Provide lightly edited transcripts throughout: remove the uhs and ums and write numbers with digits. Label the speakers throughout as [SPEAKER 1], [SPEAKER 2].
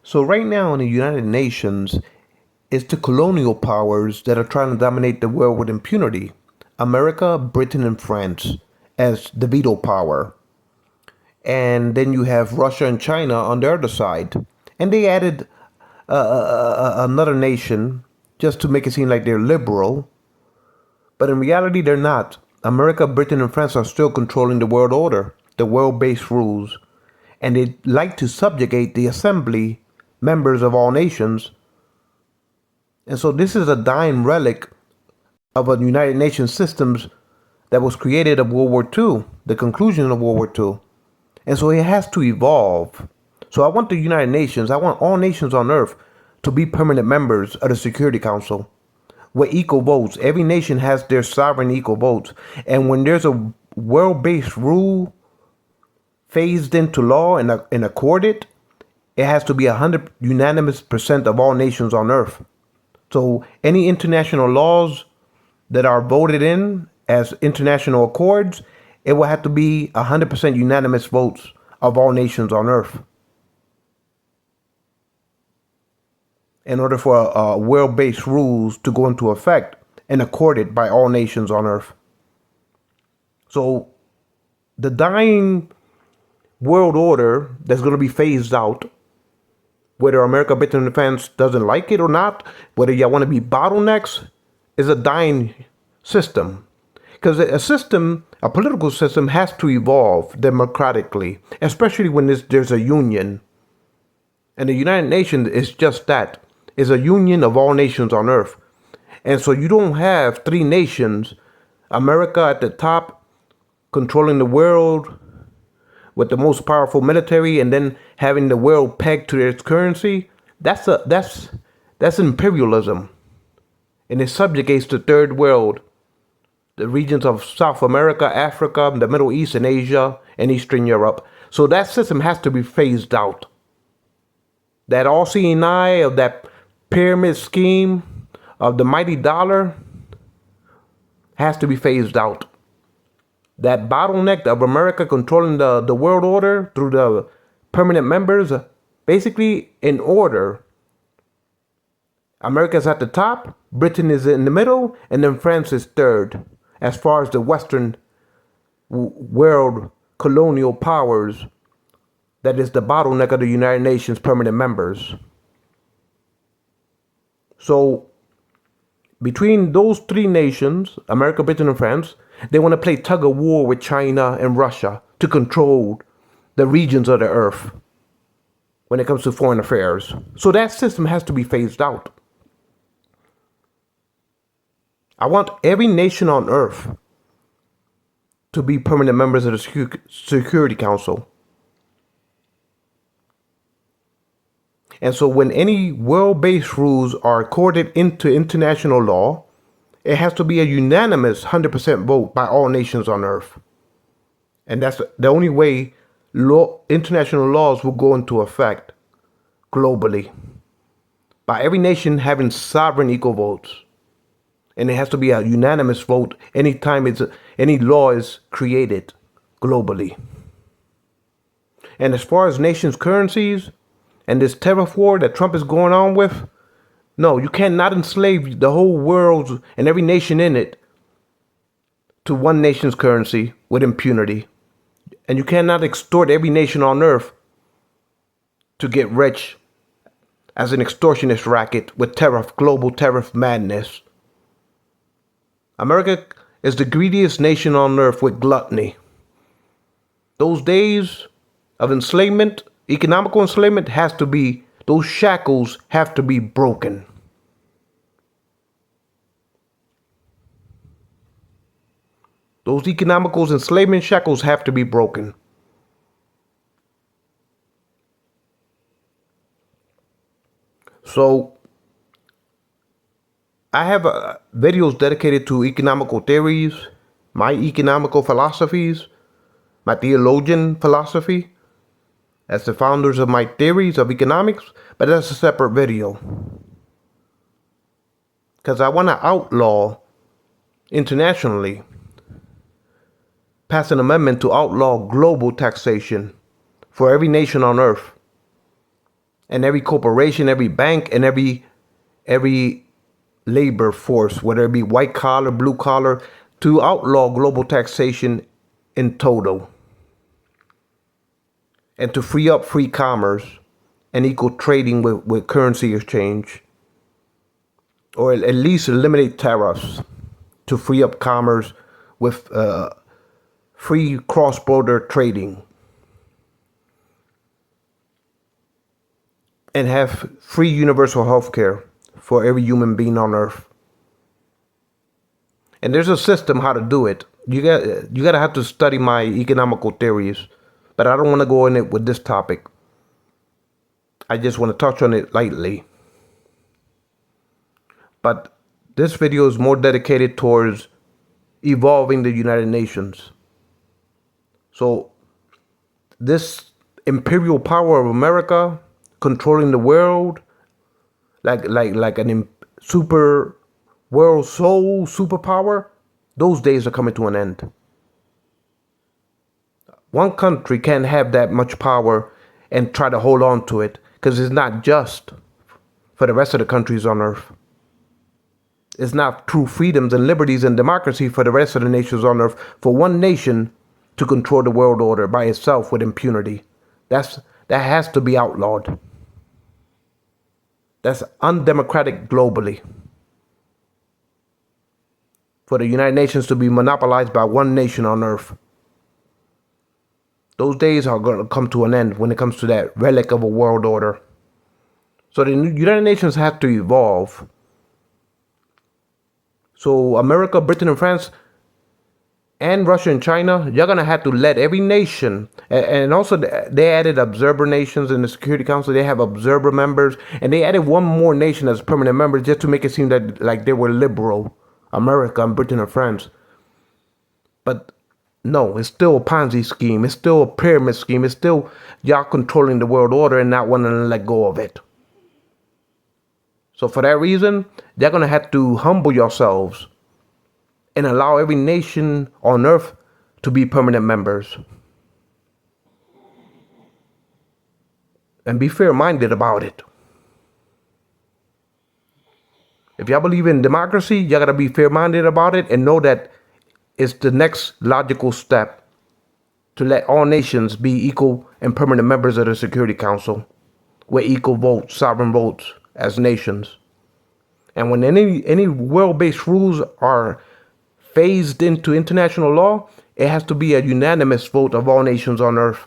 [SPEAKER 1] So right now in the United Nations, it's the colonial powers that are trying to dominate the world with impunity. America, Britain, and France as the veto power. And then you have Russia and China on the other side. And they added another nation just to make it seem like they're liberal. But in reality, they're not. America, Britain, and France are still controlling the world order, the world based rules. And they like to subjugate the assembly members of all nations. And so this is a dying relic of a United Nations systems that was created of World War II, the conclusion of World War II. And so it has to evolve. So I want the United Nations, I want all nations on earth to be permanent members of the Security Council with equal votes. Every nation has their sovereign equal votes. And when there's a world-based rule phased into law and accorded, it has to be 100 unanimous percent of all nations on earth. So any international laws that are voted in as international accords, it will have to be 100% unanimous votes of all nations on earth in order for world-based rules to go into effect and accorded by all nations on earth. So the dying world order that's going to be phased out, whether America, Britain, and France doesn't like it or not, whether y'all want to be bottlenecks, is a dying system. Because a political system has to evolve democratically, especially when there's a union. And the United Nations is just that, is a union of all nations on earth. And so you don't have three nations, America at the top, controlling the world with the most powerful military, and then having the world pegged to its currency. That's imperialism. And it subjugates the third world, the regions of South America, Africa, the Middle East, and Asia, and Eastern Europe. So that system has to be phased out. That all-seeing eye of that pyramid scheme of the mighty dollar has to be phased out. That bottleneck of America controlling the world order through the permanent members, basically in order. America's at the top, Britain is in the middle, and then France is third as far as the Western world colonial powers that is the bottleneck of the United Nations permanent members. So between those three nations, America, Britain, and France, they want to play tug of war with China and Russia to control the regions of the earth when it comes to foreign affairs. So that system has to be phased out. I want every nation on earth to be permanent members of the Security Council. And so when any world-based rules are accorded into international law, it has to be a unanimous 100% vote by all nations on earth. And that's the only way international laws will go into effect globally. By every nation having sovereign equal votes. And it has to be a unanimous vote anytime any law is created globally. And as far as nations' currencies and this tariff war that Trump is going on with, no, you cannot enslave the whole world and every nation in it to one nation's currency with impunity. And you cannot extort every nation on earth to get rich as an extortionist racket with global tariff madness. America is the greediest nation on earth with gluttony. Those days of enslavement, economical enslavement, those shackles have to be broken. Those economical enslavement shackles have to be broken. So I have videos dedicated to economical theories, my economical philosophies, my theologian philosophy, as the founders of my theories of economics, but that's a separate video. Because I want to outlaw internationally, pass an amendment to outlaw global taxation for every nation on earth. and every corporation, every bank, and every labor force, whether it be white collar, blue collar, to outlaw global taxation in total, and to free up free commerce and equal trading with currency exchange, or at least eliminate tariffs to free up commerce with free cross-border trading, and have free universal health care for every human being on earth. And there's a system how to do it. You gotta have to study my economical theories, but I don't want to go in it with this topic. I just want to touch on it lightly. But this video is more dedicated towards evolving the United Nations. So this imperial power of America controlling the world, like an super world soul superpower, those days are coming to an end. One country can't have that much power and try to hold on to it, because it's not just for the rest of the countries on earth. It's not true freedoms and liberties and democracy for the rest of the nations on earth for one nation to control the world order by itself with impunity. That has to be outlawed. That's undemocratic globally. For the United Nations to be monopolized by one nation on earth. Those days are going to come to an end when it comes to that relic of a world order. So the United Nations have to evolve. So America, Britain, and France, and Russia and China, you're going to have to let every nation, and also they added observer nations in the Security Council. They have observer members, and they added one more nation as permanent member just to make it seem that like they were liberal, America and Britain and France. But no, it's still a Ponzi scheme. It's still a pyramid scheme. It's still y'all controlling the world order and not wanting to let go of it. So for that reason, they're going to have to humble yourselves and allow every nation on earth to be permanent members. And be fair-minded about it. If y'all believe in democracy, y'all got to be fair-minded about it and know that it's the next logical step to let all nations be equal and permanent members of the Security Council with equal votes, sovereign votes as nations. And when any world-based rules are phased into international law, it has to be a unanimous vote of all nations on earth.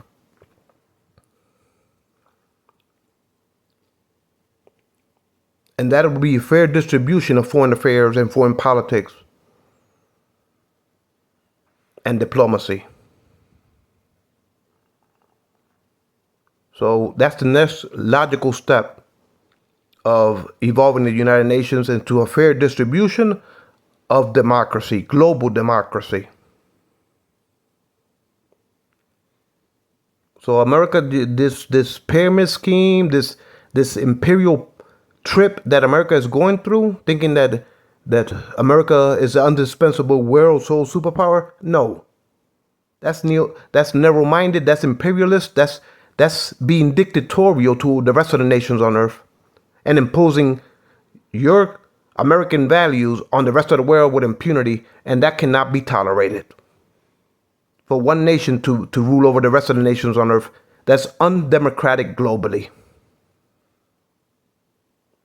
[SPEAKER 1] And that will be a fair distribution of foreign affairs and foreign politics and diplomacy. So that's the next logical step of evolving the United Nations into a fair distribution of democracy, global democracy. So America, this pyramid scheme, this imperial trip that America is going through, thinking that America is an indispensable world sole superpower. No, that's narrow-minded. That's imperialist. That's being dictatorial to the rest of the nations on earth and imposing your American values on the rest of the world with impunity, and that cannot be tolerated. For one nation to rule over the rest of the nations on earth, that's undemocratic globally.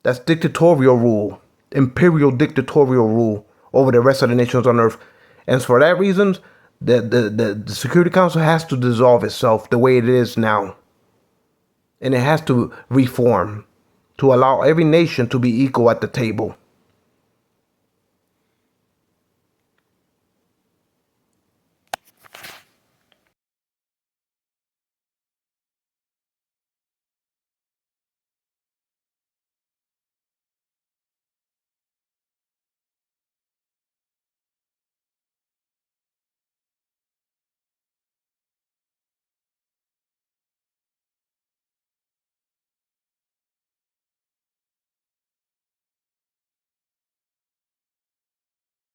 [SPEAKER 1] That's dictatorial rule, imperial dictatorial rule over the rest of the nations on earth. And for that reason, the Security Council has to dissolve itself the way it is now. And it has to reform to allow every nation to be equal at the table.